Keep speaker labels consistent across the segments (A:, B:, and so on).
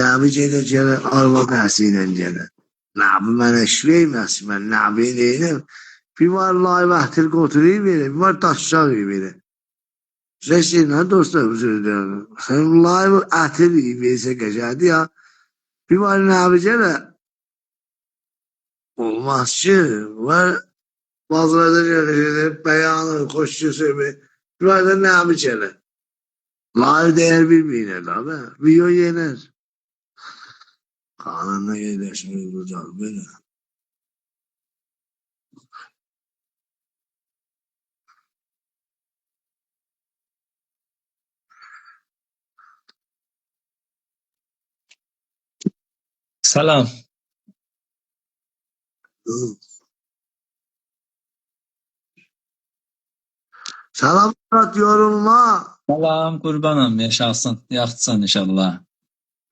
A: Nabi gele arva bəhsiyle gele. Nabi mən eşveyməz, mən nabi deyiləm. Bir var lay vəhtir qoturuyu verir, bir var daşşağı verir. Reşinə dostlar üzüldür. Sen lay ətir versə qəşədi ya. Bir var nabi gele olmaz ki. Var bazılarda gele beyanı, koşu söylemi. Bir var da nabi gele. Lay değer bilmeyin abi. Video yener. Kanunla yerleşmeyi bulacak böyle.
B: Salam.
A: Salam Murat, yorulma.
B: Salam, qurbanım, yaşasın. Yaxşısan inşallah.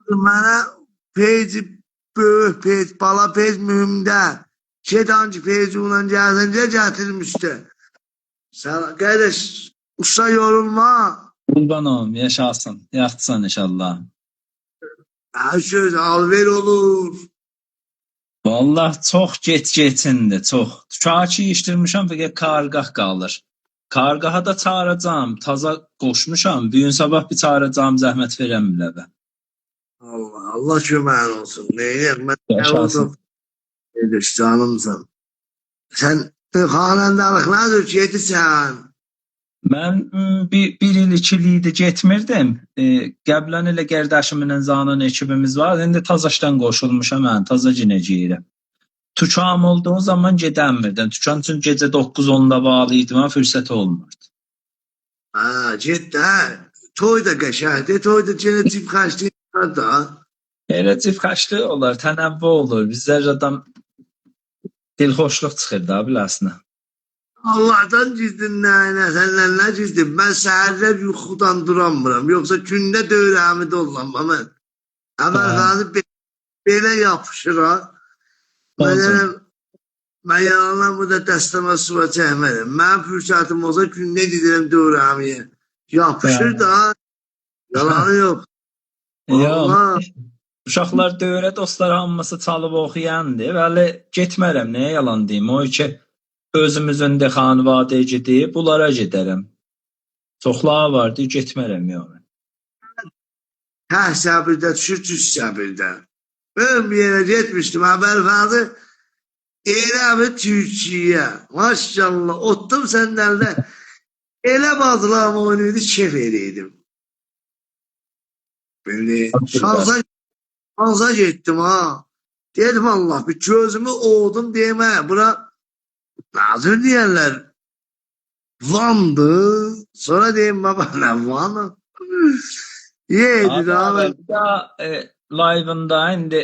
A: Mənə peyci, böyük peyc, bala peyc mühümdə. Şeytancı peyci ulan gəzincə gətirmişdi. Sen kardeş, usta yorulma.
B: Qurbanım, yaşasın. Yaxşısan inşallah.
A: Her söz alver olur.
B: Vallahi çox geçindi, çox. Tükaki işdirmişəm, fəqət qarqah qalır. Qarqaha da çağıracağım, taza qoşmuşam. Bir gün sabah bir çağıracağım, zəhmət verəm bilə bə.
A: Allah köməyin olsun. Neyim? Ben
B: Yaşasın.
A: oldum. Kardeş canımsın. Sen xanəndalık nədir ki, yetirsən?
B: Mən bir il 2 ildir getmirdim. Qəblən ilə qərdəşimin zanan ekibimiz var. İndi tazaşdan qoşulmuşam, mən taza cinəcəyirəm. Tükam olduğu zaman gedəmirdim. Tükam üçün gecə 9-10'da bağlı idi, mən fürsət olmurdu.
A: Ha, cidden. Toy da qəşəhdir. Toy da genetik xəşliyi da.
B: Elə cifxəşli olar, tənəvvü olur. Bizlər adam dilxoşluq çıxır da biləsinə.
A: Allah'tan cizdin nəyinə, səndən nə cizdin? Mən səhərlər yuxudan duramıram. Yoksa gündə dövrəmi də olmam mən. Əməl xanı belə yapışır ha. Mən yalanlar burada dəstəmə suva çəkmədim. Mən fürsətim olsa gündə gedirəm dövrəmiyə. Yapışır da. Yalanı yox.
B: Yox. Uşaqlar dövrə dostlar hamısı çalıb oxuyandı. Bəli, getmərəm, nəyə yalan deyim? O ki, özümüzün də xanvadə gedib, bunlara gedərəm. Çoxları vardı, getmərəm yox.
A: Hə, səbirdə düşür, düz səbirdə. Ben bir yere getmiştim, haber vardı. Eylemi Türkiye. Maşallah, ottum senden ele bazılarım oynuyordu, şef eleydim. Böyle şansa gittim ha. Dedim Allah, bir gözümü oğdum diyeme. Buna nazır diyenler Van'dı. Sonra diyeyim baba ne Van'ı? Yedi abi.
B: Live'ında indi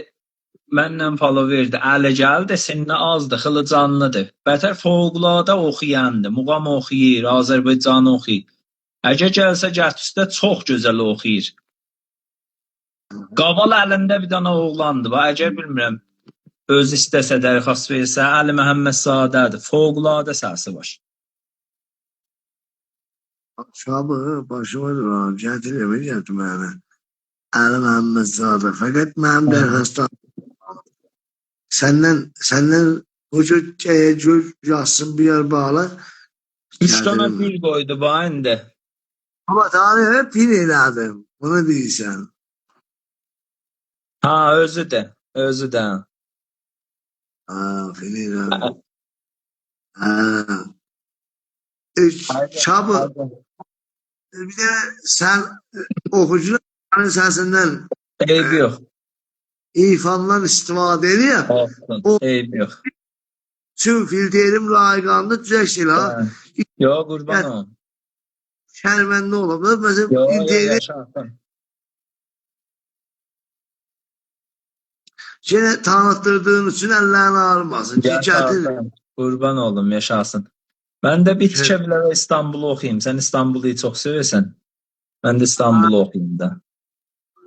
B: məndən follow verdi. Əli gəldi, seninlə azdı, xılıcanlıdır. Bətər fövqəladə oxuyandı. Muğam oxuyur, Azərbaycan oxuyur. Əgər gəlsə gətüstə çox gözəl oxuyur. Qaval əlində bir dana oğlandı. Əgər bilmirəm, öz istəsə dərxas versə, Əli Məhəmməd Sadədir. Fövqəladə səsi var.
A: Şabı başıma duran, gətirəm mənə. Əli Məhəmməd Sadə. Fəqət mənim dərxastan Senden o göz yazsın bir yer bağla.
B: 3 dana gül koydu bu indi.
A: Ama tanrı hep pil elədim. Bunu deyirsən.
B: Ha, özü də, özü də.
A: Ha, pil elədim. Ha. Çabuk. Bir de sen okucuların sesinden
B: Eybi yox.
A: İfandan istifadə ediyor.
B: Olsun, eybi yox.
A: Tüm filtrelim layıqanlı düzəşdir ha.
B: Yox, qurban olun.
A: Şərməndə olabilir. Mesela filtrelim
B: yaşasın.
A: Gene tanıttırdığın için ellerini ağrımasın.
B: Yaşasın. Qurban olum, yaşasın. Mən də bir tikə bilə İstanbul'u oxuyayım. Sən İstanbul'u çox sevirsən. Mən də İstanbul'u oxuyayım da.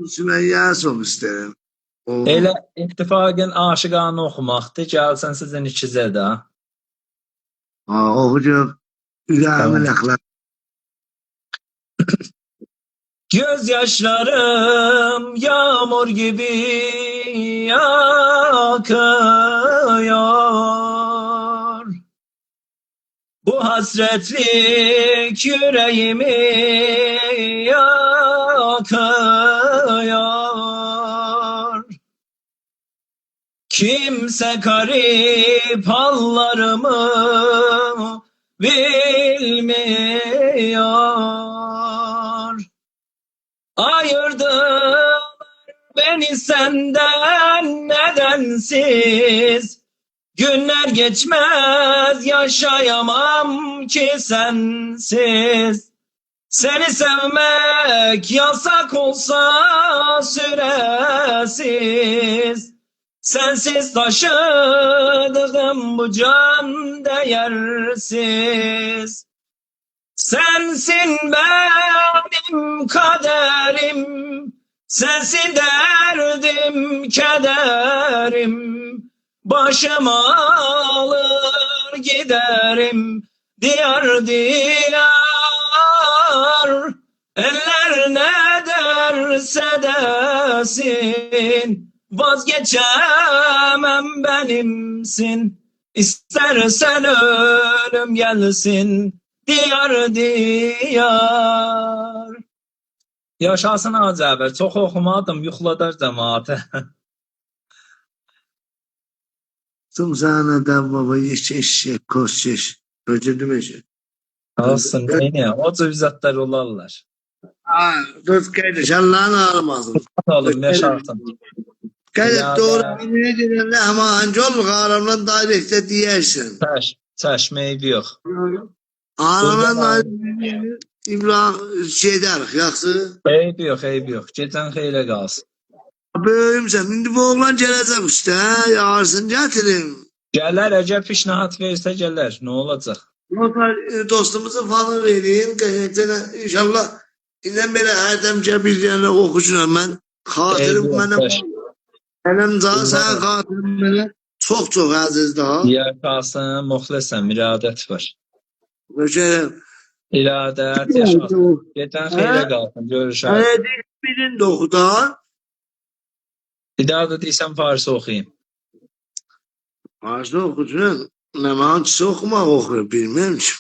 A: Sümeyyə çox istəyirəm.
B: Elə ittifaqən aşıqanı oxumaqdır. Gəlsən sizin ikizə də.
A: Oxucum. Ürəyimin əxlaq.
B: Gözyaşlarım yağmur gibi akıyor. Bu hasretlik yüreğimi yakıyor. Kimse garip hallarımı bilmiyor. Ayırdın beni senden nedensiz. Günler geçmez yaşayamam ki sensiz. Seni sevmek yasak olsa süresiz. Sensiz taşıdığım bu can değersiz. Sensin benim kaderim, sensin derdim, kederim. Başım alır giderim, diyar diyar. Eller ne derse desin, vazgeçemem benimsin. İstersen ölüm gelsin, diyar diyar. Yaşasın Hacı Əbər. Çox oxumadım, yuxladar cəmaatı.
A: Tumzana'dan baba yeş eşek koş yeş. Öcürdüm eşek.
B: Olsun, neyine? O cüvzatlar olarlar.
A: Dur kardeş Allah'ın ağlamasın.
B: Oğlum, yaşasın.
A: Kardeş
B: Ya
A: doğru
B: da-
A: ne diyelim ama hancı olur ağlamdan dairette diyersin.
B: Çəş, meybi yox.
A: Ağlamdan
B: Buradan-
A: dairette İbrahim şey der yaxşı.
B: Eybi yox, eybi yox. Gecən xeyrə qalsın.
A: Böyümsən. Şimdi bu oğlan gelecek işte. Yağarsın getirin.
B: Gələr, əgər pişnahat versə gələr. Nə olacaq?
A: Notlar dostumuzu falan vereyim. İnşallah inden beri her demce bir yerine okuyacağım ben. Hatırım
B: Eybi yox,
A: benim.
B: çəş.
A: Benim daha sen hatırım benim. Çok çok aziz daha.
B: Yaşasın, muxlisəm, iradət var.
A: Böyle
B: İradət, yaşasın. Gecən xeyrə qalsın, görüşək.
A: evet, bilin doktor.
B: Bir daha da deysən Farsı oxuyayım.
A: Aslında okuyacağım. Nemancısı okumak okuyor bilmiyorum ki.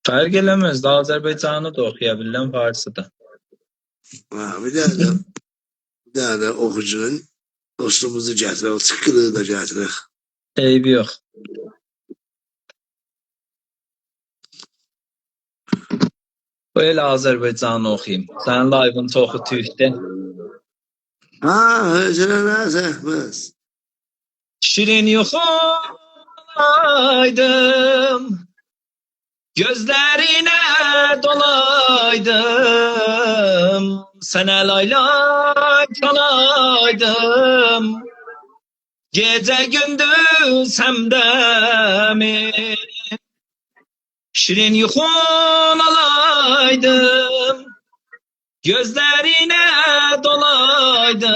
B: Fərq eləməz, da Azərbaycanı da oxuya bilirəm, Farsı da.
A: Ha, bir daha da okuyucunun dostumuzu getirir. O sıkılığı da getirir.
B: Eybi yox. Bu elə Azərbaycanı oxuyayım. Sənin layığın çoxu tüydü.
A: Ha, öyle ne sevmez.
B: Şirin yuxulaydım, gözlerine dolaydım, sənə laylay çalaydım, gece gündüz hem de mi? Şirin yuxun alaydım, gözlerine dolaydım,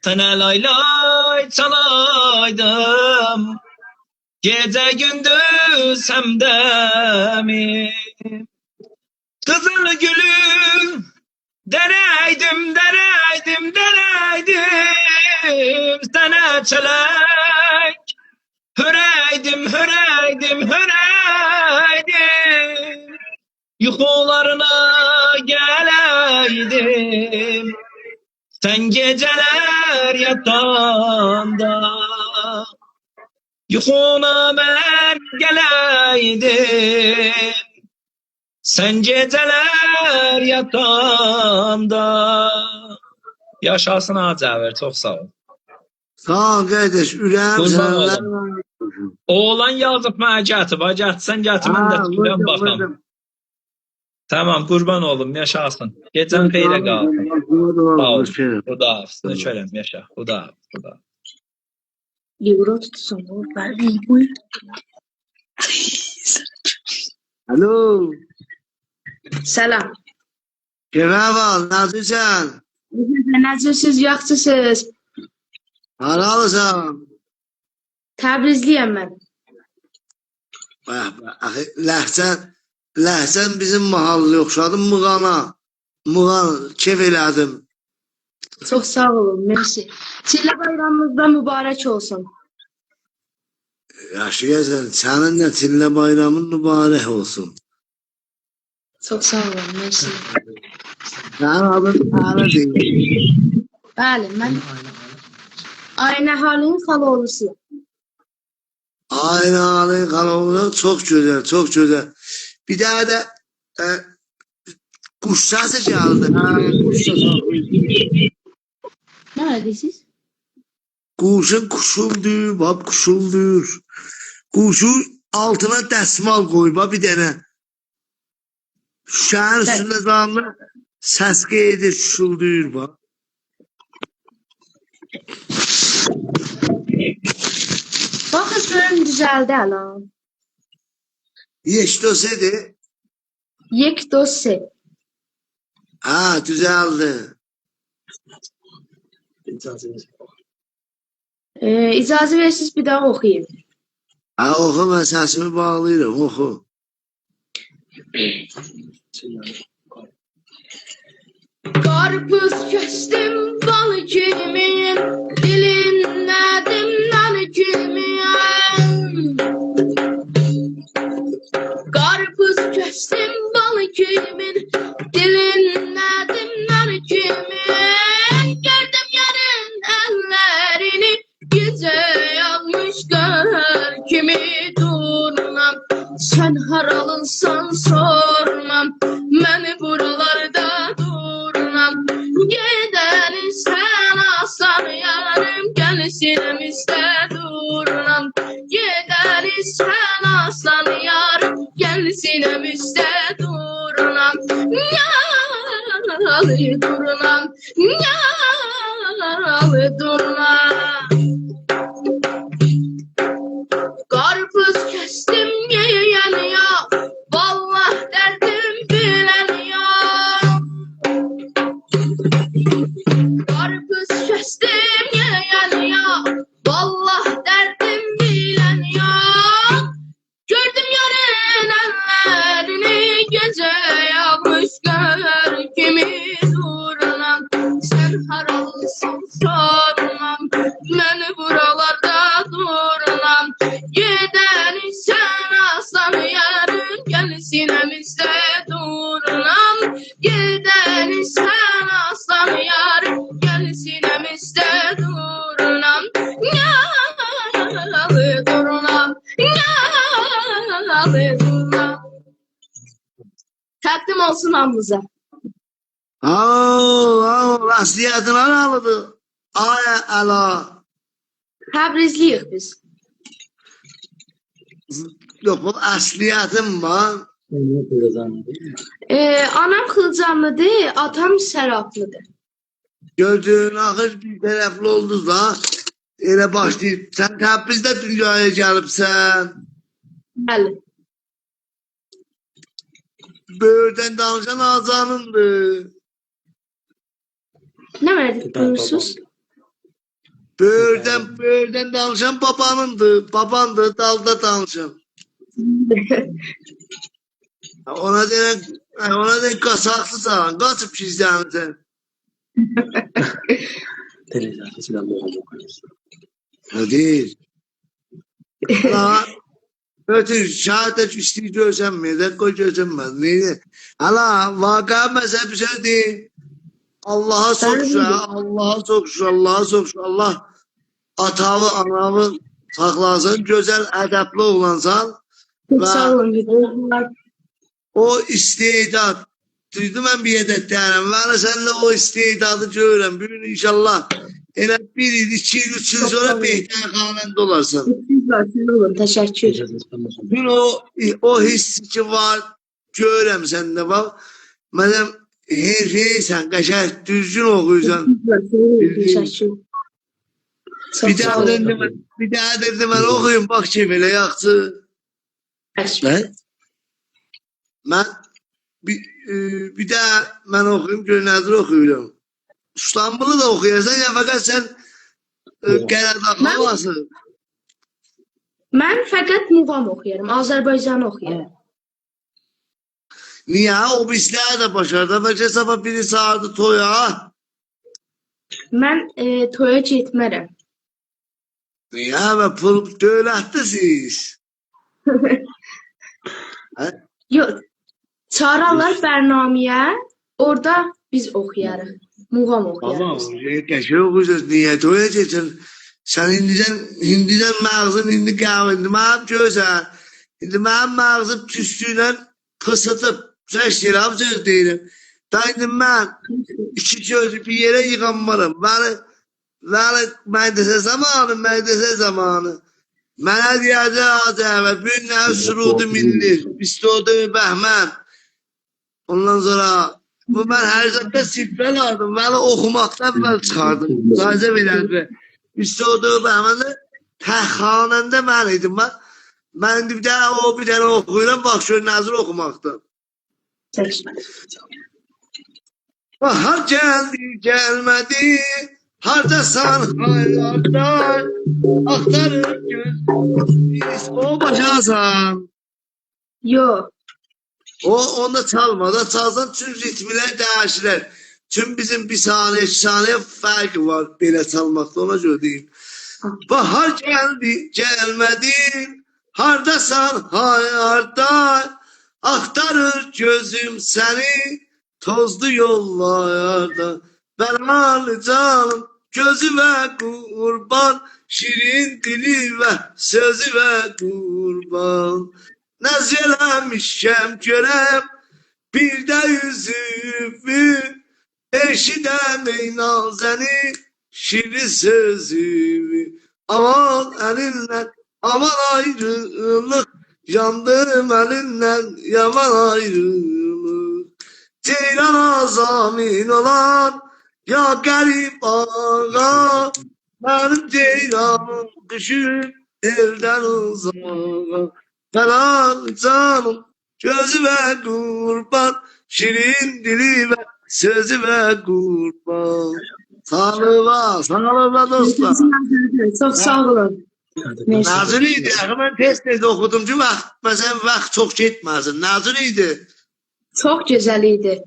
B: sənə laylay çalaydım, gece gündüz hem de mi? Kızıl gülüm dereydim, dereydim, dereydim, sana çelek. Höreydim, höreydim, höreydim, yuxularına geleydim. Sen geceler yatağında, yuxuna ben geleydim. Sen geceler yatağında. Yaşasın Hacı Əbər, çox sağ ol.
A: Sağ ol kardeş. Ürem
B: Kurban
A: seninle.
B: Oğlan yazıb mənə gətir, va gətirsən gətir, mən də tüpürəm baxam. Tamam, qurban olum, yaşasın. Gecən xeyrə qalsın. Sağ ol. Xuda hafız, nökərəm, yaşa. Xuda hafız, xuda hafız.
C: Libro tutsana. Ben libro.
A: Alo.
C: Selam.
A: Kemal, nasılsın?
C: Nasılsınız, yaxşısınız?
A: Haralısın?
C: Təbrizliyəm mən.
A: Ləhcən Ləhsən bizim mahallı oxşadın Muğana. Muğan kef elədim.
C: Çok sağ olun. Mersi. Çille bayramınız da mübarek olsun.
A: Yaşayasın, sənin də Çillə bayramın mübarək olsun.
C: Çok sağ olun. Mersi.
A: Sənin adın Əli deyil.
C: Bəli, mən Aynə Halinin xalaolusuyum.
A: Aynı Ali Kaloğlu çok güzel, çok güzel. Bir daha da kuş sesi geldi. Ha, kuş sesi.
C: Neredesiniz?
A: Kuşun kuşuldur, bab kuşuldur. Kuşun altına dəsmal koy, bab bir dənə. Şəhər üstündə zanlı səs qeydir, kuşuldur, bab.
C: Bakın görün düzeldi hala.
A: Yeşdosedi.
C: Yek dosya.
A: Ha, düzeldi.
C: İcazə verirsiniz bir daha okuyayım.
A: Ha, oxu, mən səsimi bağlayırım, oxu.
C: Karpuz kestim balı kimin, dilinledim nalı kimin. Karpuz kestim balı kimin, dilinledim nalı kimin. Gördüm yarın ellerini, gece yanmış gör kimi durmam. Sen haralınsan sormam, beni buralarda durmam. Gideni sen aslan yarım, gelişimizde durmam. Gideni sen aslan yarım, gelişimizde durmam. Yaralı durmam, yaralı durmam. Karpuz kestim yiyen ya, vallah derdim bilen ya. Karpuz kestim yiyen ya, vallah derdim bilen ya. Gördüm yarın ellerini, gece yağmış gör kimi durmam. Sen haralısın sormam, beni buralarda durmam. Gideni sen aslan yarın, gel sinemizde durmam. Gideni sen aslan yarın, gel sinemizde durmam. Yaralı durmam, yaralı durmam. Takdim olsun hamımıza.
A: Rastliyyatın aralıdır. Ay ala.
C: Təbrizliyik biz.
A: Yok, bu əsliyatım var.
C: Anam Xılcanlıdır, atam Səraplıdır.
A: Gördüğün axır bir tərəfli oldu da. Elə başlayıb. Sən Təbrizdə dünyaya gəlibsən.
C: Bəli.
A: Böyürdən danışan azanındır.
C: Nə verdik buyursuz?
A: Böyürdən danışan babanındır. Babandır, dalda danışan. Ona den kasaklı sana. Kaçıp gizlənirsən. Değil. Hala ötür şahit üstü gözənmir də qoy gözənməz. Neydi? Hala vaka məsəl bir şey değil. Allah'a sokuşur, Allah'a sokuşur, Allah'a sokuşur. Allah atavı, anavı saklasın, güzel, edepli olansan.
C: Çok sağ olun.
A: O istedat, duydum ben bir yedet derim. Ben seninle o istedadı görürüm. Bir gün inşallah yine bir yıl, 2 yıl, 3 yıl sonra behter kanında olarsın.
C: Teşekkür.
A: Dün o hissi ki var, görürüm sende bak. Madem her şeyi sen kaşar düzgün okuysan.
C: Teşekkür.
A: Bir daha dedim ben okuyayım bak ki böyle yaktı. Ne? Ben bir daha ben okuyayım, Gölnazır okuyuyorum. İstanbul'u da okuyarsan ya fakat sen Qəradağ havası.
C: Ben fakat muğam okuyarım, Azerbaycan okuyarım.
A: Niye? O bizler de başardı. Belki sabah biri çağırdı toya.
C: Mən toya getmərəm.
A: Niye? Ve pul dövlətdə siz.
C: Yox, çağırarlar bərnaməyə, orada biz oxuyarıq. Muğam oxuyarıq.
A: Tamam. Keşke okuyacağız. Niye toya geçin? Sen hindiden mağazın hindi kahvindi. Mənim gözəl. Şimdi benim mağazım tüstüyle pısıtıp seçtirəm söz deyirəm. Daydım ben iki gözü bir yere yıkanmalım. Medrese zamanı. Mənə diyəcək evet bir nev surudu milli. Bistodu Bəhmən. Ondan sonra bu ben her zaman sifrel aldım. Beni okumaktan ben çıkardım. Sadece verədi. Bistodu Bəhmən'de təhxanəndə mən idim ben. Ben bir tane okuyuram, bak şöyle nazır okumaktan. Bahar geldi gelmedi, hardasan hayalda, aktarır göz, o başasan.
C: Yox.
A: Onda çalma, da çalsan tüm ritmiler değişirler. Tüm bizim bir saniye, iki saniye farkı var belə çalmakta, ona göre diyeyim. Bahar geldi gelmedi, hardasan hayarda, aktarır gözüm seni tozlu yollarda. Belalı canım gözüme kurban, şirin dili ve sözü ve kurban. Nezelemişkem görem bir de yüzümü, eşidem ey nazeni şirin sözümü. Aman elinle aman ayrılık, yandım elinden yaman ayrılık. Ceylan azamin olan ya garip ağa, benim ceylanım düşün elden uzağa. Belalı canım gözüme kurban, şirin dili ve sözü ve kurban. Sağlığa dostlar.
C: Çox sağ olun.
A: Nazır idi. Ben test okudum ki vaxt, mesela vaxt çok getməsin. Nazır idi.
C: Çox gözəl idi.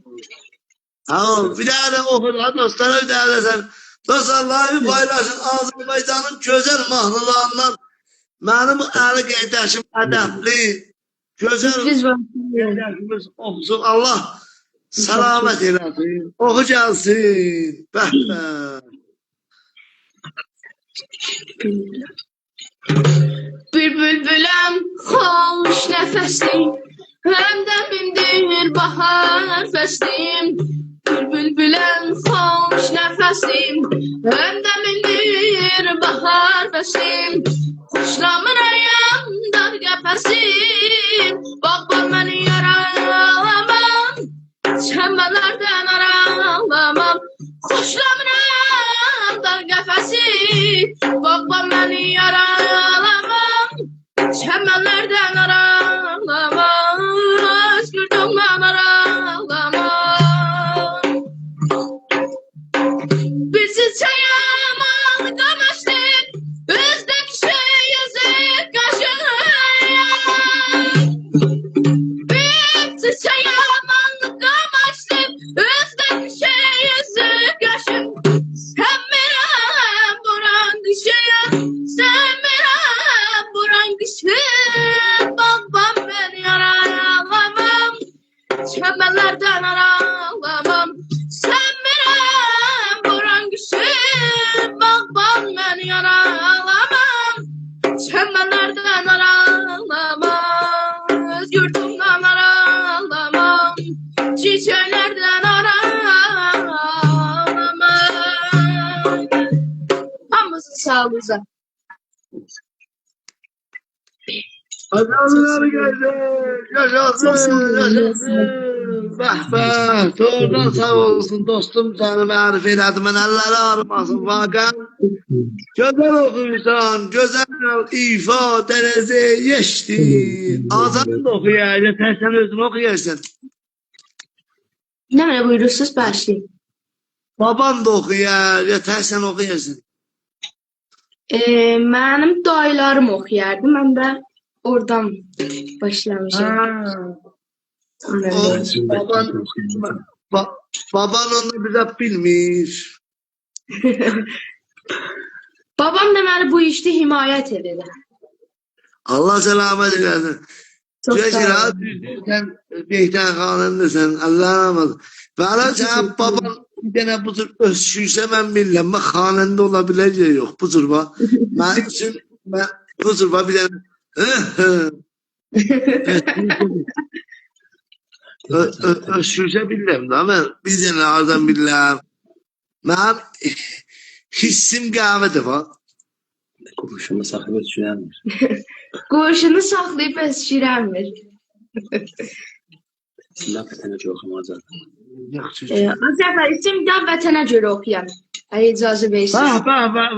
A: Tamam. Bir daha da oku da dostlara bir daha da sen. Dostlar live'ı paylaşın. Azerbaycan'ın güzel mahnılarından benim əli qardaşım ədəbli, gözəl
C: Biz var.
A: qardaşımız oxusun. Allah salamet eləsin. Oxu gəlsin. Bəh bəh.
C: Bülbüləm xoş nəfəslim, həmdəmimdir bahar fəslim. Bülbüləm xoş nəfəslim, həmdəmimdir bahar fəslim. Kuşlamırayam dar qəfəsim, bağban məni yaralamam, çəmənlərdən aralamam. Kuşlamırayam dar qəfəsim, bağban məni yaralamam, çəmənlərdən aralamam, özgürlüğümdən aralamam. Bizi çayamalı qamaşdır, özdəki şey yüzü qaşır. Bizi çayamalı qamaşdır, özdəki şey yüzü qaşır. Sən mənəm buran qışır, sən mənəm buran qışır. Babam mən yaralamam, çəmənlərdən aralamam. Sən mənəm buran qışır, babam mən yaralamam. Çəmənlərdən aralamam, öz yurdumdan aralamam. Çiçəklərdən aralamam. Hamınızın sağlığınıza.
A: Azamlar geldi. Yaşasın, yaşasın. Bəh bəh. Doğrudan sağ olsun dostum, səni mərif elədi. Mən əlləri ağrımasın. Vaqən gözəl oxuyursan, gözəl ifa dərəcə yeşdi. Azam da oxuyar, sən özün oxuyarsın.
C: Nə mənə buyurursunuz, başlayın.
A: Baban da oxuyar, sən oxuyarsın.
C: Mənim dayılarım oxuyardı, mən də oradan başlamışam.
A: O baban onu bize bilmiş.
C: Babam deməli bu işdə himayət edir.
A: Allah selamet eylesin.
C: Çox
A: Cüce
C: sağ
A: rahat
C: olun.
A: sen beyten kanındasın. Allah'a emanet. Bana sen baban bir tane bu tür özşüyse ben bilmem. Ben kanında olabileceği yok. Bu tür bak. Ben için ben bu tür bak bir tane özşüyse bilmem. Ben bir tane ağzından bilmem. Ben hissim kahvede bak.
D: Kuruşumu sahibi düşünenmiş.
C: Qoşunu saxlayıb əskirənmir.
D: Laf etene çok ama zaten.
C: Azəfər, istəyirəm vətənə görə oxuyam. Əgər icazə verirsiniz.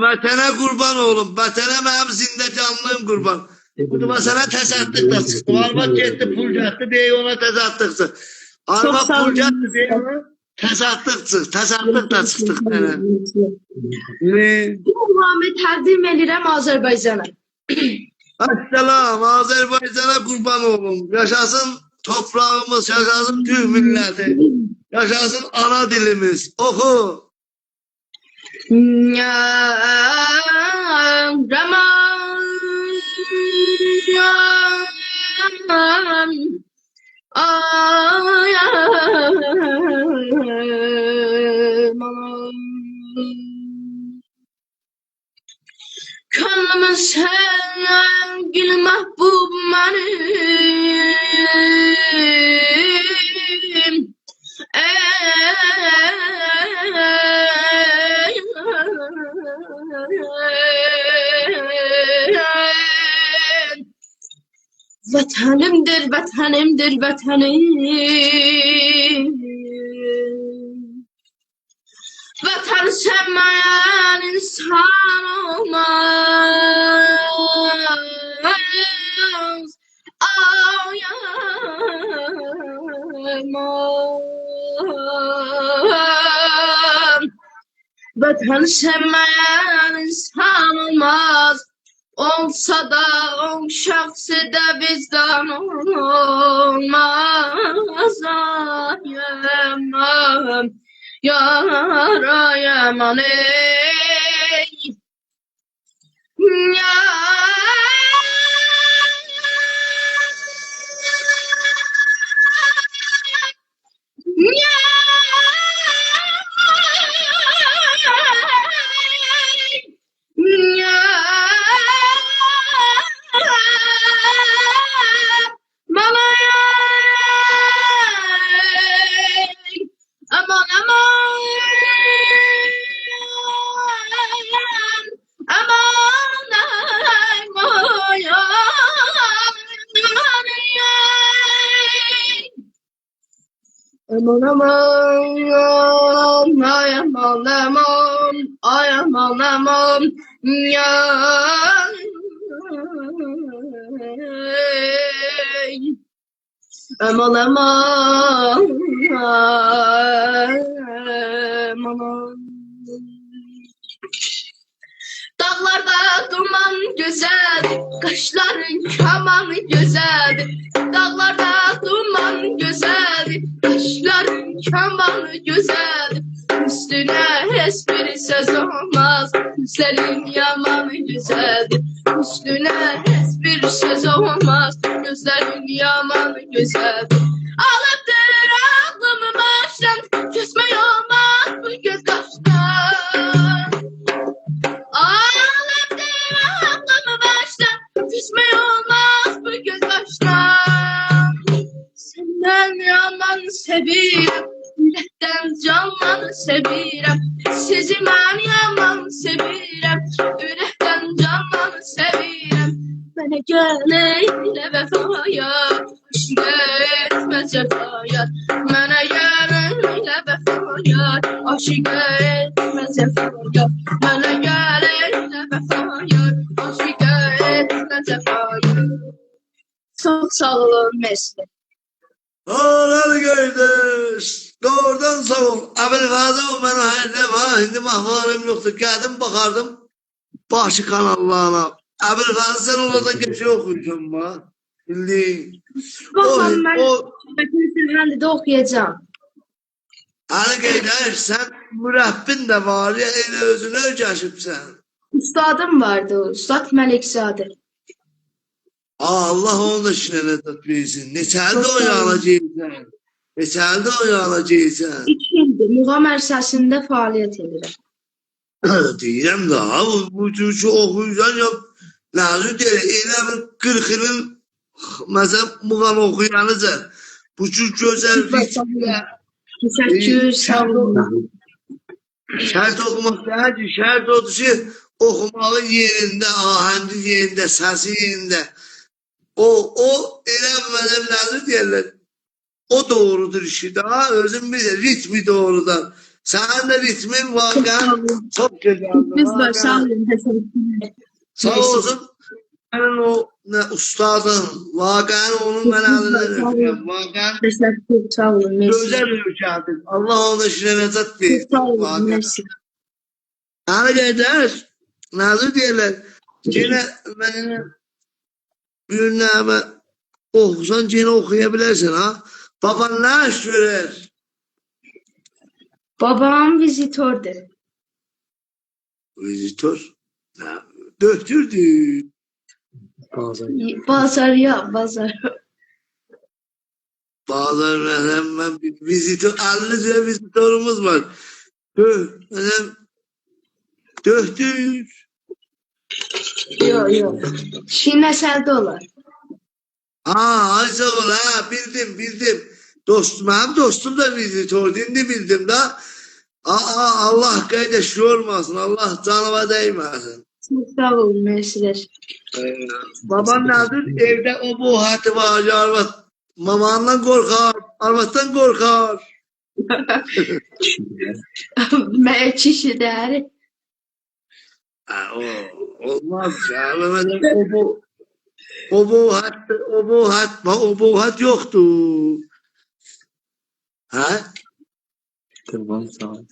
A: Vatana kurban oğlum. Vatana benim zinde canlıyım kurban. Bu sana tesadüf da çıktı. Arvat gitti pul gitti diye ona tesadüf çıktı. Arvat
C: sağ
A: pul
C: olun.
A: gitti diye ona tesadüf çıktı. Tesadüf da çıktık sana.
C: Bu Muhammed təqdim edirəm Azərbaycana.
A: Asselam Azerbaycan'a kurban oğlum. Yaşasın toprağımız, yaşasın Türk milleti. Yaşasın ana dilimiz. Oku.
C: Könlümün sevgili mahbub benim. Vatanımdır, vatanımdır, vatanım. Vatan sevmeyen insan olmaz. Ağlayamam. Vatan sevmeyen insan olmaz. Olsa da on şahsı da bizden olmaz. Ağlayamam. Yarayamam ey. Aman aman, aman aman, aman aman, ay aman aman, ay aman aman, ya. Aman aman, aman. Dağlarda duman güzel, kaşların kamanı güzel. Dağlarda duman güzel, kaşların kamanı güzel. Üstüne hiçbir söz olmaz, gözlerin yamanı güzel. Üstüne hiçbir söz olmaz, gözlerin yamanı güzel. Ağlattır aklımı baştan, küsme olmaz bu göz kaştan. Ağlattır aklımı baştan, küsme olmaz bu göz kaştan. Senden yaman seviyorum, yürekten canlanı seviyorum. Sizi ben yaman seviyorum, yürekten canlanı seviyorum. Bana geleyle vefaya, aşk etme cefaya. Bana geleyle vefaya, aşk etme cefaya. Bana geleyle vefaya, aşk etme cefaya. Çok sağ olun Mesle.
A: Oğlan kardeş. Doğrudan sağ ol. Abelgazi o bana her defa hindi mahvarım yoktu. Geldim bakardım. Başı kanallarına. Abelgazi sen orada geçiyor okuyacağım bana. Bildin.
C: Bakalım ben
A: O
C: Silhandi de okuyacağım.
A: hani Geydar sen mürebbin de var ya el özüne geçipsen.
C: Üstadım vardı o. Üstad Melikzade.
A: Allah onun işine ne versin. Neçədə
C: Çok
A: o
C: sağ olun.
A: alacaqsan. Neçədə o alacaqsan.
C: 2 ildir Muğam ərsəsində fəaliyyət edirəm.
A: Deyirəm də ha bu cür oxuyursan ya lazım deyil. Elə bir 40 ilin məsələn muğam oxuyanıcan. Bu cür gözəl ritmlə
C: Təşəkkür, sağ olun.
A: şərt oxumaq deyil ki, şərt odur ki, oxumağın yerində, ahəndi yerində, səsi yerində. O elə mənə lazım deyirlər. O doğrudur işi daha özün bilir ritmi doğrudan. Senin de ritmin vakan çok güzeldi.
C: Biz var, sağ olun. Təşəkkürlər.
A: Sağ olsun. Senin o ne ustadın, vakan onun ben elinden öpüyorum. Vakan
C: Təşəkkür, sağ olun. Mersi.
A: güzel ülkedir. Allah onun işine nezat versin.
C: Sağ olun,
A: Vakan.
C: mersi.
A: Hani kardeş, nazır diyorlar. Gene benim günlerime okusan gene okuyabilirsin ha. Baban ne iş görür?
C: Babam vizitordur.
A: Vizitör. Döktürdü.
D: Bazen
C: Bazar ya, bazar.
A: Bazılarına hemen bir vizitör, 50 lira vizitörümüz var. Döktür.
C: Yok, yok. Şineselde olar.
A: Ayşe ol ha, bildim. Benim dostum da vizitör, dindi bildim da. Allah kardeş olmasın, Allah canıma değmesin.
C: Çok sağ olun, mersiler.
A: Baban nedir? Evde o bu hati var, arvat. Mamandan korkar, arvattan korkar.
C: Çişi değeri.
A: Olmaz ya. O bu hat yoktu. Ha?
D: tamam sağ ol.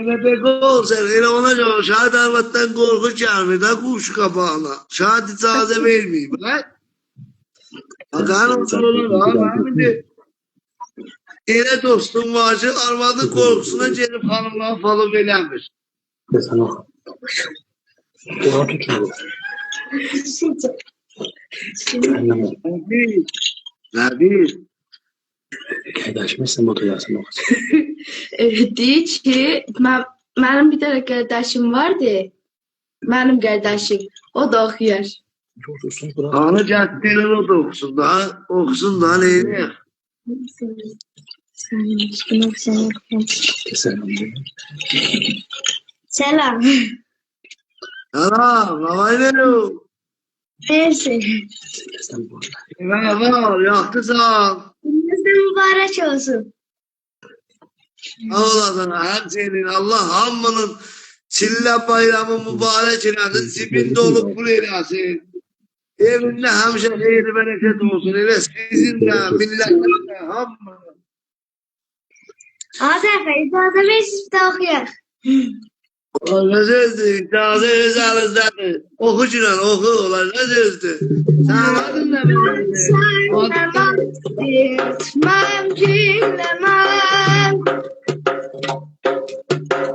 A: Ne pek olsa öyle ona göre şahit arvattan korku gelmiyor da kuş kapağına. Şahit icazı vermiyor. Bak. Bakan olsun olur ha. Şimdi ele dostum var ki arvadın korkusuna gelip hanımla falan beğenmiş.
D: Ve sen oku. Oha tutuyor. Anlamam.
A: Nabil.
D: Kardeşimizsin bu duyarsın oku.
C: Deyir ki, mənim bir dənə qardaşım vardı. Mənim qardaşım. O da oxuyar.
D: Yolcusun bırak.
A: Anı caddeler o da okusun da. Okusun da neyini?
D: Keselim.
C: Selam.
A: Selam. Havay veriyor.
C: Mersi.
D: Keselim bu.
A: Merhaba. Yaktı sağ ol.
C: Gününüz mübarək olsun.
A: Olasın her şeyin Allah hamının Çille bayramı mübarek eylesin. Zibinde olup kul eylesin. Evinde hemşe hayır bereket olsun. Öyle sizin de milletin de hamının.
C: Azəfə, icazə verirsiniz də oxuyaq.
A: Ne sözdü? Taze özelinizdedir. Oku Cinan oku. Ulan ne sözdü? Sen adın ne benim?
C: Etmem cilemem.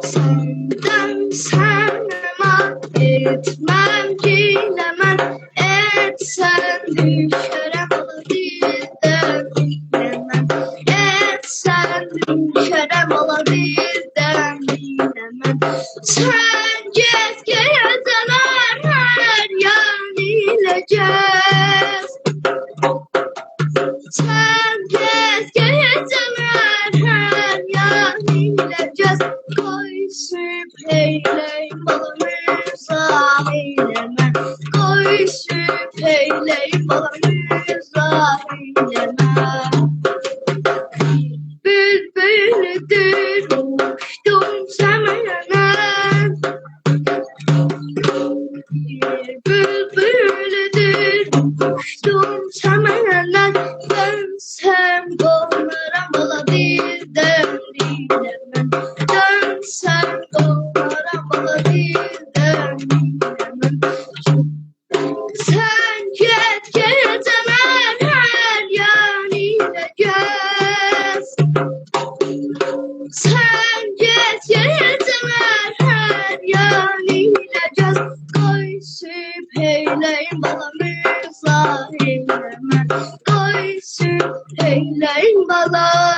C: Senden sanma. Etmem cilemem. Etsen düşerem dilden bilemem. Etsen düşerem dilden bilemem. Sen gez gezeler her yan ileceğiz. Sen gez gezeler her yan ileceğiz. Koy süpeyleyim balımıza eyleme. Koy süpeyleyim balımıza eyleme. Bülbüldür uçtum semene. Bülbüldür uçtum semene. Dönsem eyleyin balam.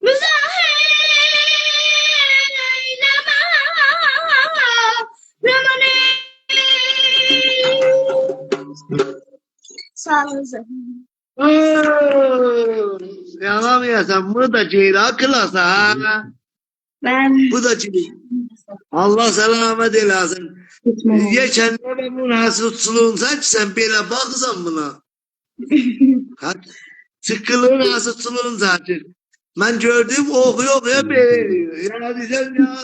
C: Müzahir eyleme Ramani. Sağ olun.
A: Yanamıyorsan bu da ceyla kılasa ha.
C: Ben
A: Bu da ceyla. Allah selamet eylesin. Geçen de ben bunu hasıtsılığın sen böyle baksan buna. Sıkılığın hasıtsılığın zaten. Ben gördüğüm okuyor böyle. Ya diyeceğim ya.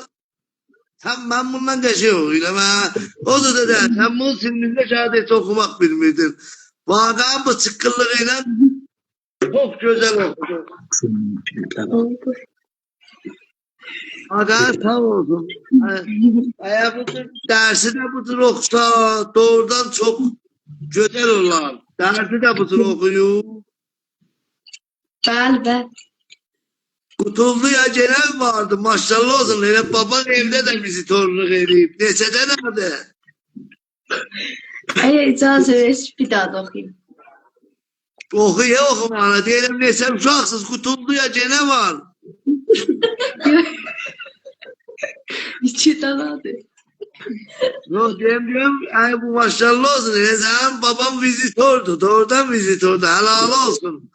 A: Ben bundan da şey okuyayım ha. O da sen bu sinirinde şehadet okumak bilmiydin. Vagan bu sıkıllığıyla çok güzel okudu. Vagan tam olsun. Budur, dersi de budur okusa doğrudan çok güzel olur. Dersi de budur okuyor.
C: ben.
A: Kutullu'ya Celal vardı maşallah olsun. Hele baban evde de bizi torunluk edip. Nesede nerede?
C: Eğer icazə ver bir daha da okuyayım.
A: Okuya okumana diyelim nesem uşaksız Kutullu'ya Celal var.
C: İki tane adı.
A: Yok diyorum ay bu maşallah olsun. Hele sen babam vizitordu. Doğrudan vizitordu. Helal olsun.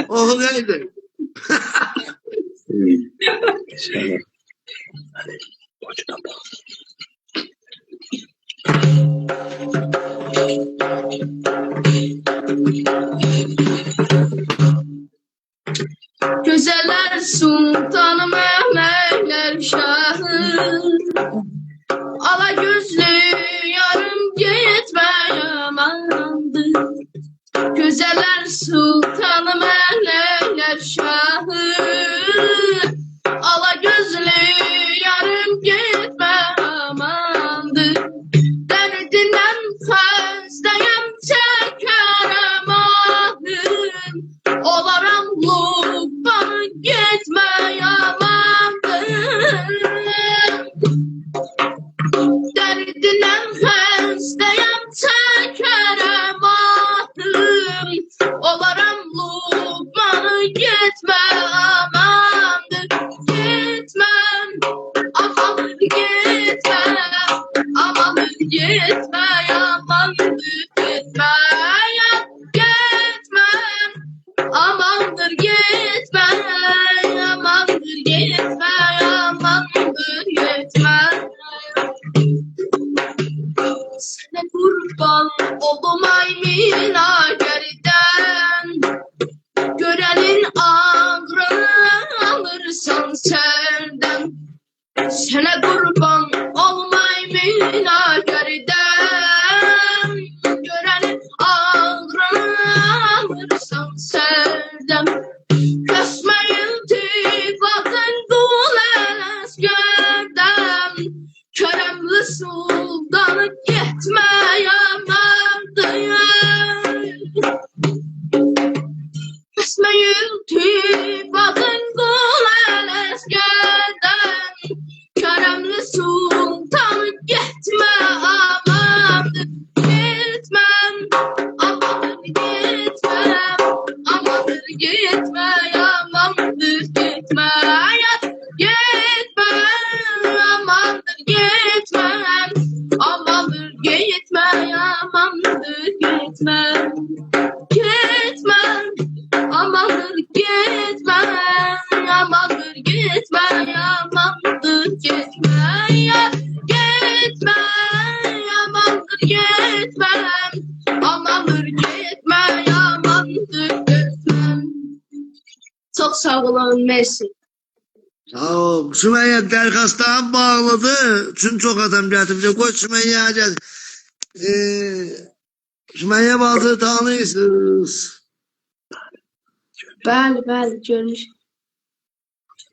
A: Oku neydi?
D: Şöyle. Hadi. Boşuna bak.
C: Güzeller sultanım Mehmetler şahı. Ala gözlü yarım gitme yamandı. Güzeller sultanım Mehmetler şahı. Ala gözlü yarım gitme yamandı. Derdinden fəzdəyəm çəkərəm ahım. Olaram lubbanı getmə yamandır. Derdindən fəzdəyəm çəkərəm ahım. Olaram lubbanı getmə yamandır. Getməm, amandır getməm. Amandır gitme yamandır gitme gitmem. Amandır gitme yamandır gitme yamandır gitme. Sana kurban oldum ay minagerden. Görenin ağrını alırsan serden. Sana kurban olmay minagerden. Görenin ağrını alırsan serden. Kesme iltifatın dul eles gördem. Keremli sultanı gitme yamandır. Kesme iltifatın dul eles gördem. Keremli sultanı gitme amandır. Gitmem, amandır gitmem. Amandır gitme yamandır gitme. Gitmem, amandır gitmem. Amandır gitme yamandır gitmem. Gitmem, amandır gitmem. Amandır gitme yamandır gitme. Gitme yamandır gitmem. Amandır gitme yamandır gitmem. Çok sağ olun, mersi.
A: Sağ ol. Sümeyye dergahtan bağladı. Çünkü çok adam getirdi. Koş Sümeyye'ye gel. Sümeyye bazı tanıyorsunuz.
C: Bəli, görmüş.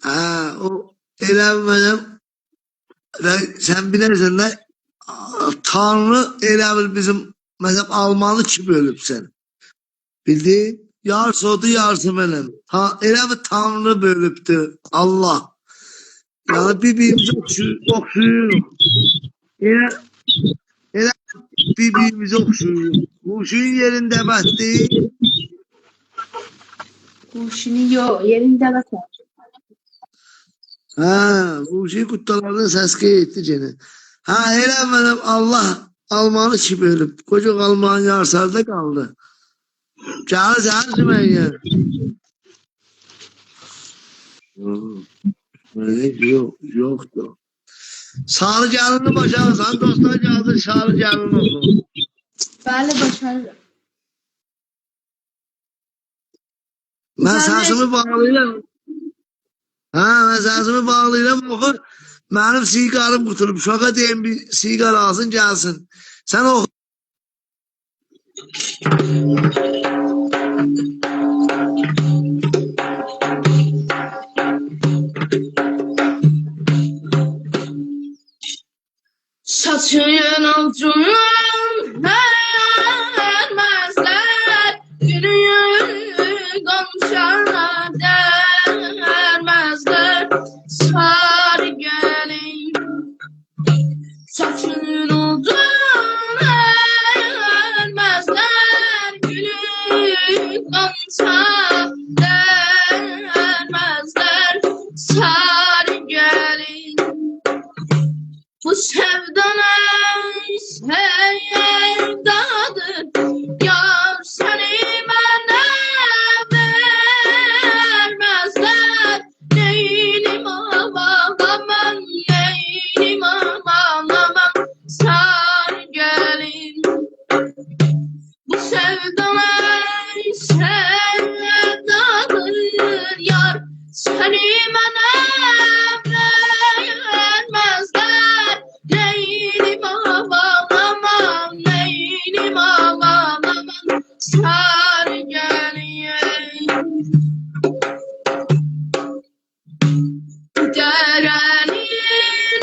A: Ha, o eləmədim. Sen bilirsin de Tanrı elə bizim mesela Almanı kim bölüb sen? Bildiğin yarısı odu yarısı benim. Elə bir Tanrı bölübdü Allah. Yani birbirimize okşuyuyoruz. Elə Elə bir-birimizi oxşuyuruq. Quşun yerində bətdi.
C: Quşunu yox, yerində bakar.
A: Ha, quşun qutlarının səski etdi gene. Ha, elə mənim Allah almanı ki bölüb. Koca almanın yarsarda qaldı. Gəlir sənsin mən ya. Yok, yoktu. Sarı gəlini başarırsan, dostlar gəldi sarı gəlini olsun.
C: Bəli, başarırım.
A: Mən səsimi bağlayıram. Ha, mən səsimi bağlayıram, oxu. Mənim siqarım qutulub. Uşağa deyim bir siqar alsın, gəlsin. Sən oxu.
C: Saçın altından vermezler, günü komşana dermezler. Sarı gelin saçın altından vermezler, günü komşana dermezler. Sarı gelin bu sevdanın sevdadır, yar seni bana vermezler. Neynim aman aman, neynim aman aman, sar gelin. Bu sevdanın sevdadır, yar seni bana vermezler. Neynim aman aman, neynim aman aman, sar gelin. Derenin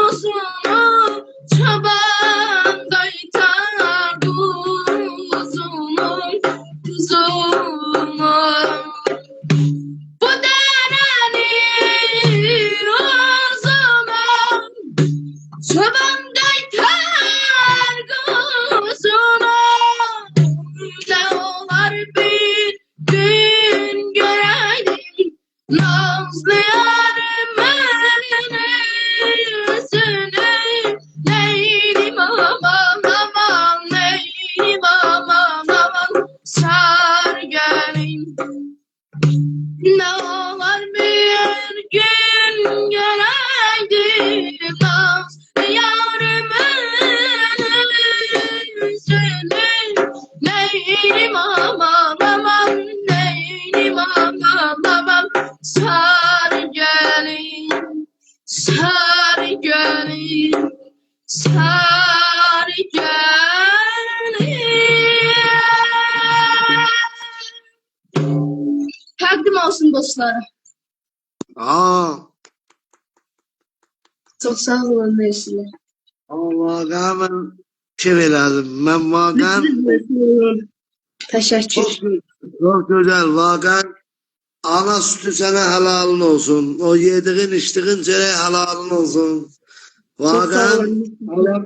C: uzunu çoban kaytar kuzunun kuzunu. Bu derenin uzunu çoban kaytar kuzunu. Ne olar bir gün göreydim nazlı yarımın yüzünü. Neynim aman aman, neynim aman aman, sar gelin. Ne olar bir gün göreydim nazlı yarımın yüzünü. Neynim aman aman, neynim aman aman, sar gelin, sar gelin, sar gelin. Takdim olsun dostlarım.
A: Aa,
C: Çok sağ olun Nesli'yle.
A: vaqa mən şey elədim. Mən vaqən
C: Teşekkür.
A: çok güzel. Vaqən ana sütü sənə halalın olsun. O yediğin içtiğin çörək halalın olsun.
C: Çok sağ
A: Vaqən
C: olun.
A: Allah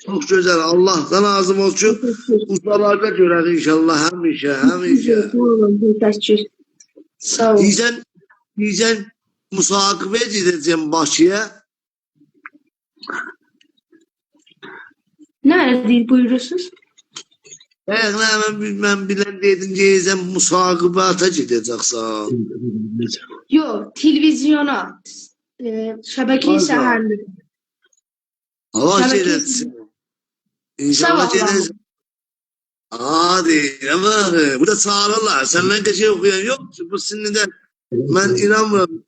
A: çok güzel. Allah'tan azım olsun. Ustalarda görək inşallah həmişə, həmişə.
C: Sağ olun. Teşekkür. Sağ olun.
A: Diyeceksin musakibə edəcəm Bakıya.
C: Nerede değil buyurursunuz?
A: Mən bilən dedim deyəcəm musakibata gedəcəksən.
C: Yok, televizyona. Şebeke-i
A: Vallahi.
C: seherli.
A: Allah
C: Şəbəkə-
A: gedəcəksən. İnşallah
C: Sabah
A: gedəcəksən. Hadi ama burada çağırırlar. Senden kaçı okuyan yok. Bu sinirde ben inanmıyorum.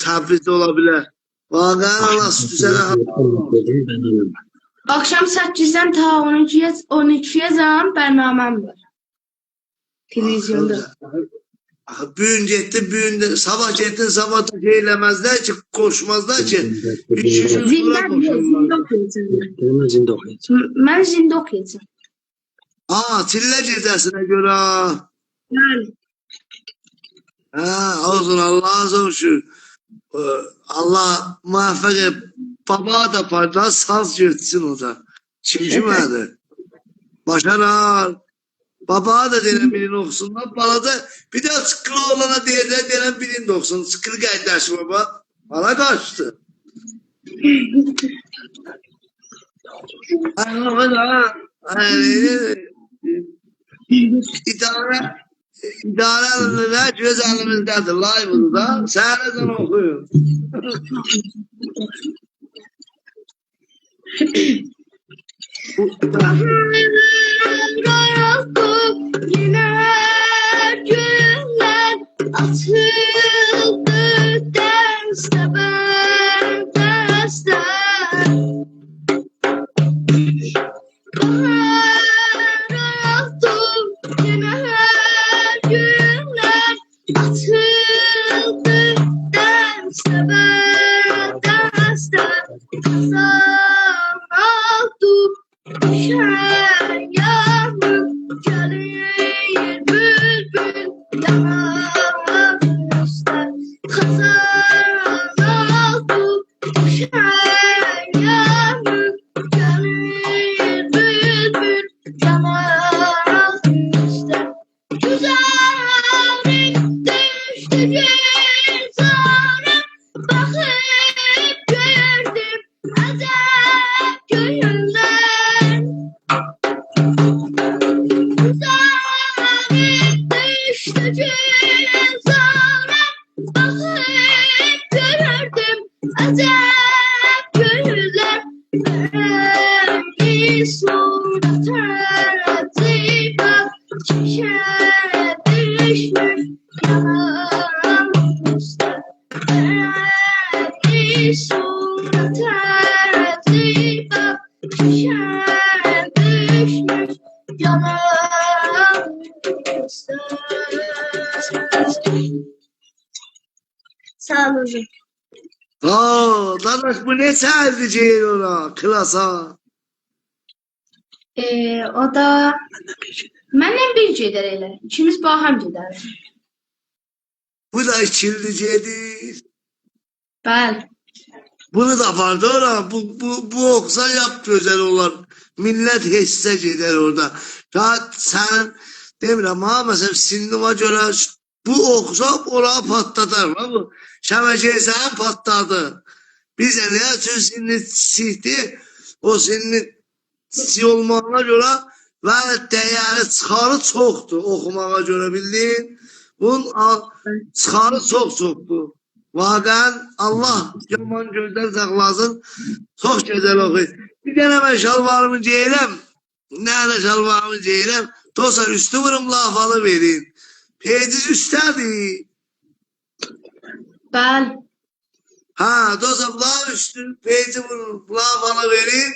A: Təbrizdə ola bilər. Vaqəən Allah sütü sənə
C: Akşam 8'den ta 12'ye zaman bərnaməm var. Televizyonda.
A: Büyün getdi, büyün de, sabah getdin, sabah da şey eləməzlər ki, koşmazlar ki. 300 lira
C: Zində
A: koşurlar.
C: okuyacağım. Mən zində okuyacağım.
A: Aa, Çillə gecəsinə görə.
C: Yani
A: Ha, olsun Allah'a çok şükür. Allah muvaffak et. baba da parlar saz götürsün oca. Çimşimədi. Başarar. Baba da denen birini okusunlar. Bana da bir de sıkılı olana denen birini de okusun. Sıkılı kardeş baba. Bana kaçtı. İdare göz elimizdedir. Live'ı da. Sen okuyun.
C: Yine günler atıldı derste ben dersten. Yine günler atıldı derste ben dersten. Kazan oldu düşen yağmur gelir bülbül yanağımızda. Kazan oldu düşen yağmur gelir bülbül yanağımızda. Güzelim düştü cezanım, bakıp gördüm acep köyünden. Güzelim düştü cezanım, bakıp gördüm acep köyünden. Rengi surat acıba çişe düşmüş yanağımızda. Rengi surat acıba çişe düşmüş yanağımızda. Sağ olun hocam.
A: Dadaş bu ne serdiciğin ona? Klasa.
C: O da mənlə bir gedər elə. İkimiz baham gedərik.
A: Bu da içildicidir.
C: Bəli.
A: Bunu da vardı ona. Bu okusa yap güzel olan. Millet hisse gider orada. Ya sen demirəm ha mesela sindima göre bu okusa oraya patlatar mı bu? Şəbəkəyə sen patladı. Biz ne tüm sinni sihti o sinni si olmağına göre ve değeri çıxarı çoxdur oxumağa göre bildin. Bunun çıxarı çoxdur. Vaqən Allah yaman gözdən saxlasın. Çox gözəl oxuyur. Bir dənə mən şalvarımı geyirəm. Nerede şalvarımı geyirəm? Dostlar üstü vurum lafalı verin. Peydiz üstədir.
C: Bəli.
A: Ha dostlar laf üstü peydiz vurum lafalı verin.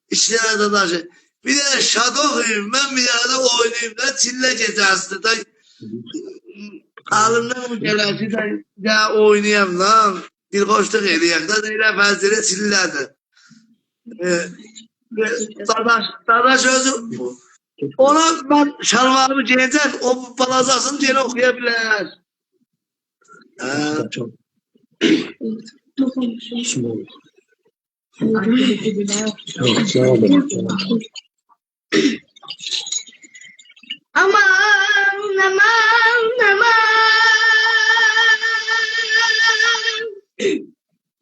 A: İşlerine dadaşı. Bir de şad okuyayım. Ben bir tane de oynayayım da çille gecesi de. Alımdan bu gelesi de oynayayım lan. Bir hoşluk edeyim de neyle fazlıyla çilledi. Dadaş özü ona ben şalvarımı giyeceğim. O balazasını gene okuyabilir.
C: Aman aman aman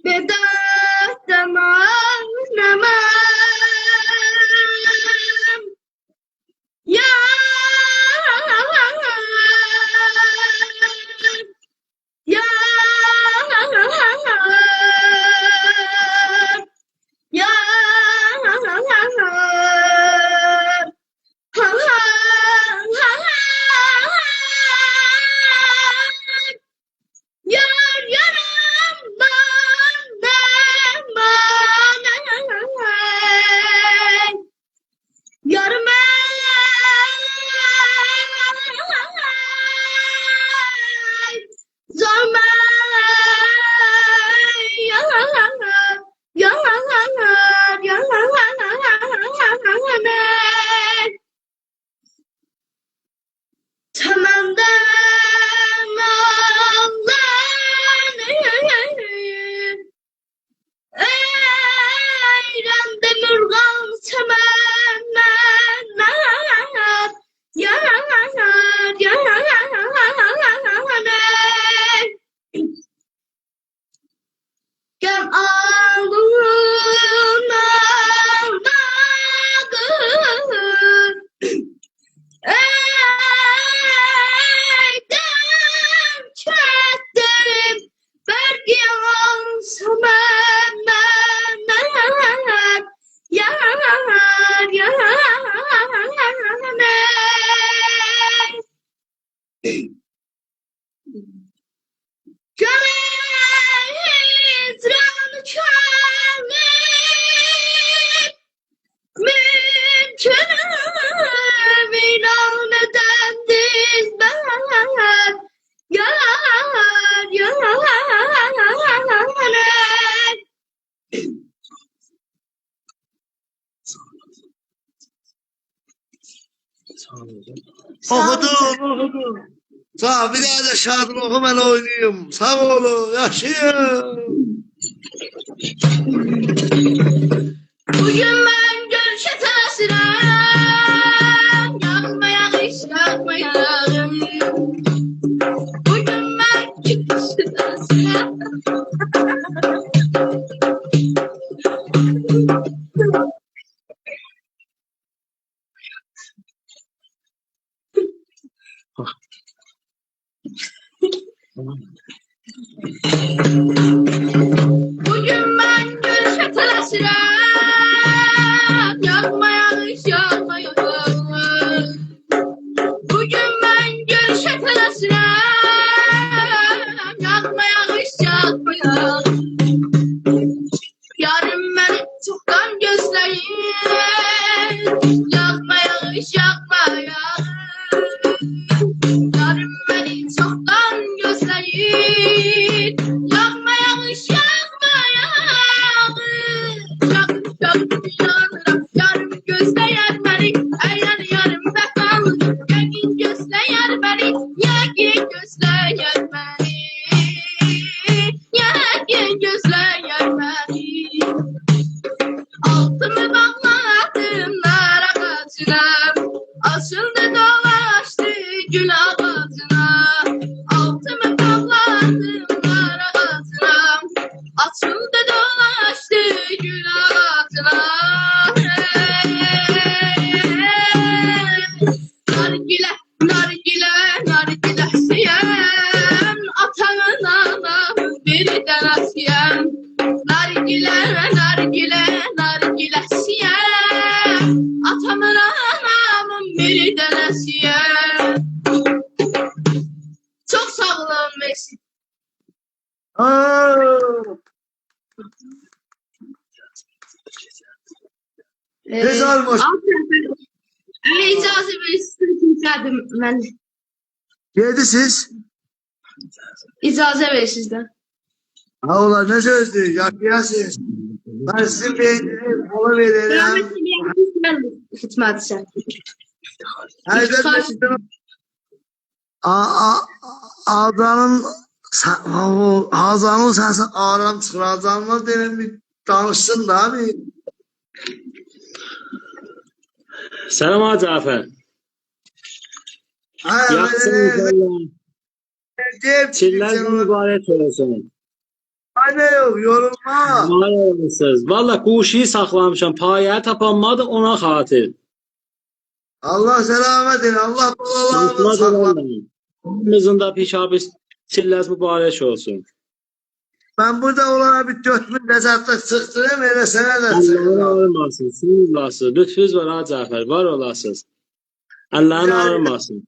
C: Vedat aman aman Ya Ya Ya
A: Okudum. Sağ ol, bir daha da şadın oku ben oynayayım. Sağ olun, yaşayın.
C: Bugün ben görüşe taşıram, yakmaya kış yakmayalım. Bugün ben görüşe taşıram. Bugün ben görüşe taşıram, yakmaya kış yakmayalım. Bugün ben görüşe taşıram, yakmaya kış yakmayalım. Yarın beni çoktan gözleyin, yakmaya kış yakmayalım. Yarın beni çoktan gözleyin, yakmaya kış yakmayalım. Yakıp yakıp yanırım, yarım gözleyen beni, eğlen yarım bekalım. Yakin gözleyen beni, yakin gözleyen beni, yakin gözleyen beni. Altımı bağladım nar ağacına, açıldı dolaştı gül ağacına. Altımı bağladım nar ağacına, açıldı dolaştı gül ağacına. Nargile, nargile, nargile siyem, atanın anamın bir denesiyem. Nargile, nargile, nargile siyem, atamın anamın bir denesiyem. Çok sağ olun Messi.
A: Güzel boş.
C: İcazə verirsiniz, ricadım mən.
A: Yedi siz.
C: İcazə verirsiniz də.
A: Ha ulan ne sözdü? Yaşayasınız. Ben sizin beynini kola veririm.
C: Mən xidmətçiyəm.
A: Ağzanın ağzanın sesi ağram çıkaracağını dedim bir danışsın da abi.
D: Selam ha Cafer. Yaxşısın. Çillerden mübarek olsun.
A: Aynen yok yorulma.
D: Var olmuşsunuz. Valla kuşuyu saklamışam. Payaya tapanmadı ona xatir.
A: Allah selamet edin. Allah balalarını saklar.
D: Hepimizin de pişabı çilleriniz mübarek olsun.
A: Ben burada olana bir 4000 nezartlık sıktırayım öyle sana da
D: Allah'ın
A: sıkırım.
D: ağrımasın. Siz olasınız. Lütfüz var ha Cafer. Var olasınız. Allah'ın ağrımasın.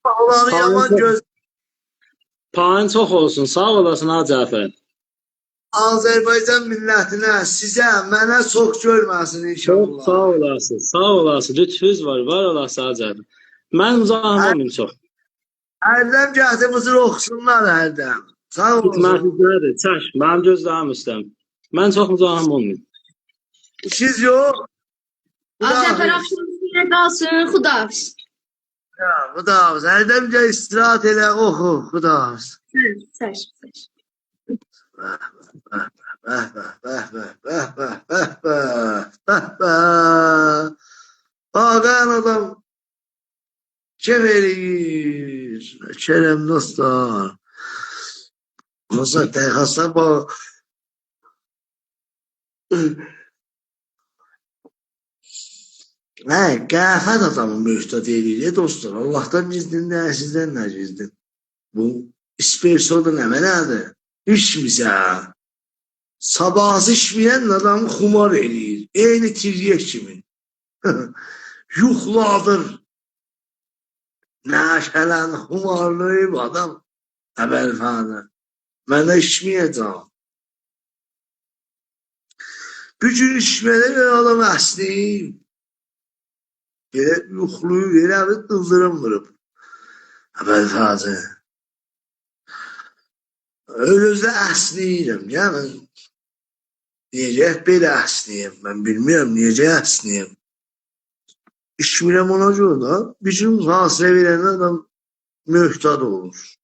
A: Allah'ın yaman göz.
D: Payın çok olsun. Sağ olasın ha Cafer.
A: Azerbaycan milletine, size, mənə çok görməsin
D: Çok
A: inşallah.
D: sağ olasın. Sağ olasın. Lütfüz var. Var olasın ha Cafer. Ben uzağım çok.
A: Hərdən gətirimizi oxusunlar hərdən. Sağ olun.
D: Xidmətinizdə çək. Mənim gözlərim üstəm. Mən çox uzağım olmayım.
A: İşiniz yok.
C: Azəfər axşamınız qalsın, xudahafiz.
A: Ya, xudahafiz. Hərdəmcə istirahat elə, oxu, xudahafiz.
C: Səş.
A: Ağayan adam kef eləyir. Kerem dostlar. Olsa Texas'ta bu qəhvət adamın möhtəd eləyir dostlar. Allah'tan gizdin de sizden ne gizdin? Bu ispersoda ne mənadır? İçmizə. Sabahsı içməyən adamı xumar eləyir. Eyni tirye kimi. Yuxladır. Nəşələn xumarlayıb adam. Əvvəlfədə. Mən də içməyəcəm. Bir gün içmədə bir adam əsnəyib. Elə yuxluyub, elə bir ızdırım vurub. Əvvəlfədə. Özdə əsnəyirəm. Yəni, necə belə əsnəyim? Mən bilmirəm necə əsnəyim. İşmirəm ona görə da bizim hasılə verəndə adam möhtad olur.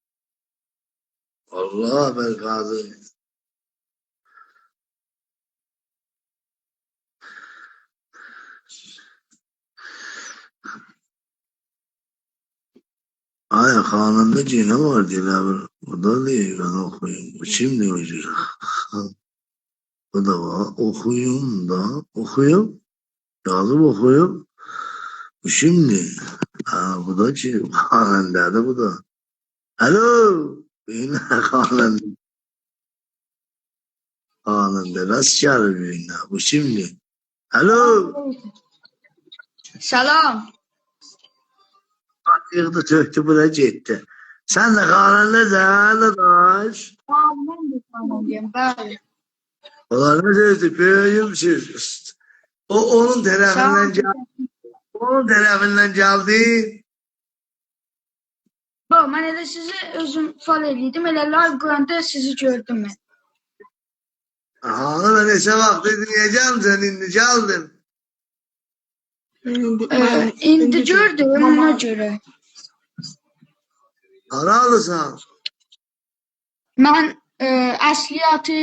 A: Allah ben qazı. Ay kanunda cine var diye bu da değil ben okuyayım. Bu şimdi hocam. Bu da var. Okuyun da okuyun. Yazıp okuyun. Bu şimdi. Ha, bu da ki kanunda da bu da. Alo. Yine kanunda. Kanunda nasıl çağırıyor yine? Bu şimdi. Alo.
C: Salam.
A: Yığdı töktü bura gitti. Sen de kanundasan dadaş.
C: Mən də tanıyım, bəli.
A: Onlar ne sözdü? Böyüyümsüz. O onun tarafından geldi. Onun tarafından geldi.
C: Bax, mən elə sizi özüm fal eləydim, elə live quranda sizi gördüm mən.
A: Aha, da neçə vaxt dinleyeceğim sen indi geldin.
C: İndi gördüm, ona görə.
A: Haralısan?
C: Mən əsliyatı,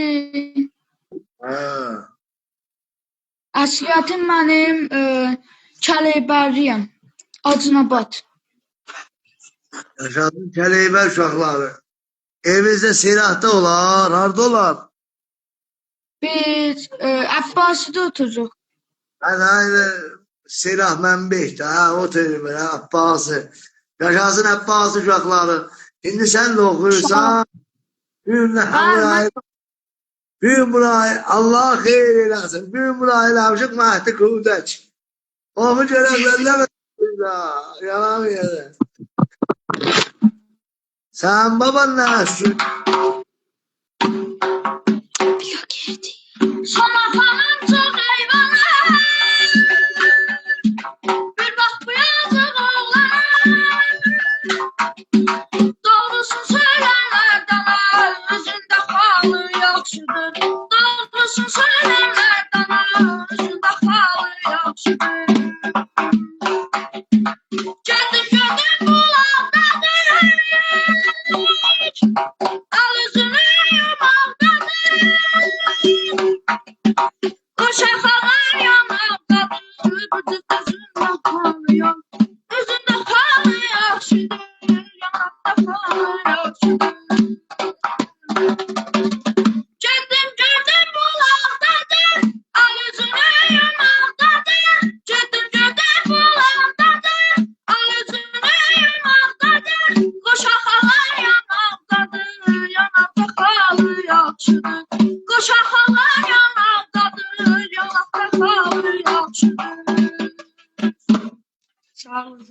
A: Ha.
C: əsliyatım mənim Kəleybərdiyəm, Acınabad.
A: Yaşadın Keleyber uşaqları. Evinizde silahda olar, harda olar?
C: Biz Əbbasidə otururuq.
A: Ben aynı silah mənbihdə, ha, o tövbe, Abbası. Yaşasın Abbası uşaqları. Şimdi sen de okuyursan, Büyün burayı Allah hayır eylesin. Büyün burayı lavşık mahdi kudaç. Oku görevlerle yalan yere. Sen baban ne yapsın?
C: Sana falan çok eyvallah. Bir bak bu yazık oğlana. Doğrusun söylenlerden özünde halı yaxşıdır. Doğrusun söylenlerden özünde halı yaxşıdır. Geldim gördüm bulaqdadır hürriyet. Al üzünü yumaqdadır. Uşaqlar yanaqdadır. Üzündə qalıyor. Üzündə halı yaxşıdır. Yanaqda halı yaxşıdır. Getdim gördüm bulaqdadır. Al üzünü yumaqdadır. Getdim gördüm bulaqdadır. Al üzünü yumaqdadır. Uşaqlar yanaqdadır. Yanaqda halı yaxşıdır. Uşaqlar yanaqdadır. Yanaqda halı yaxşıdır. Sağ olun.